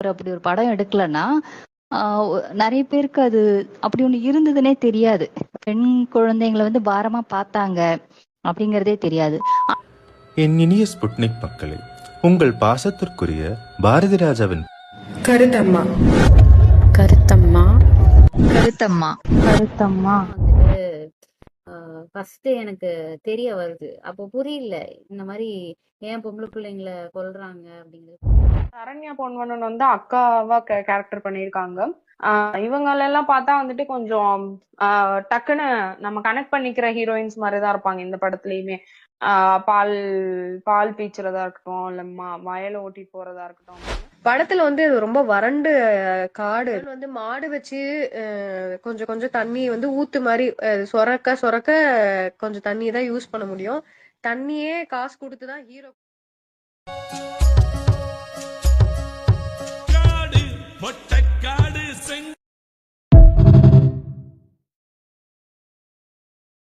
அவர் அப்படி ஒரு படம் எடுக்கலன்னா நிறைய பேருக்கு அது அப்படி ஒண்ணு இருந்ததுன்னே தெரியாது. பெண் குழந்தைங்களை வந்து பாரமா பார்த்தாங்க அப்படிங்கறதே தெரியாது. என் இனிய ஸ்புட்னிக் மக்களே, உங்கள் பாசத்திற்குரிய பாரதி ராஜாவின் கருத்தம்மா கருத்தம்மா கருத்தம்மா கருத்தம்மா வந்துட்டு ஃபர்ஸ்ட் எனக்கு தெரிய வருது. அப்போ புரியல இந்த மாதிரி ஏன் பொம்பளை பிள்ளைங்களை கொல்றாங்க அப்படிங்கிறது. சரண்யா பொன்வண்ணன் வந்து அக்காவா கேரக்டர் பண்ணியிருக்காங்க. இவங்களெல்லாம் பார்த்தா வந்துட்டு கொஞ்சம் டக்குன்னு நம்ம கனெக்ட் பண்ணிக்கிற ஹீரோயின்ஸ் மாதிரிதான் இருப்பாங்க இந்த படத்துலயுமே. பால் பால் பீச்சுறதா இருக்கட்டும், இல்ல வயலை ஓட்டிட்டு போறதா இருக்கட்டும். படத்துல வந்து ரொம்ப வறண்டு காடு வந்து மாடு வச்சு கொஞ்சம் கொஞ்சம் தண்ணி வந்து ஊத்து மாதிரி சொரக்க சொரக்க கொஞ்சம் தண்ணி தான் யூஸ் பண்ண முடியும். தண்ணியே காசு கொடுத்துதான் ஹீரோ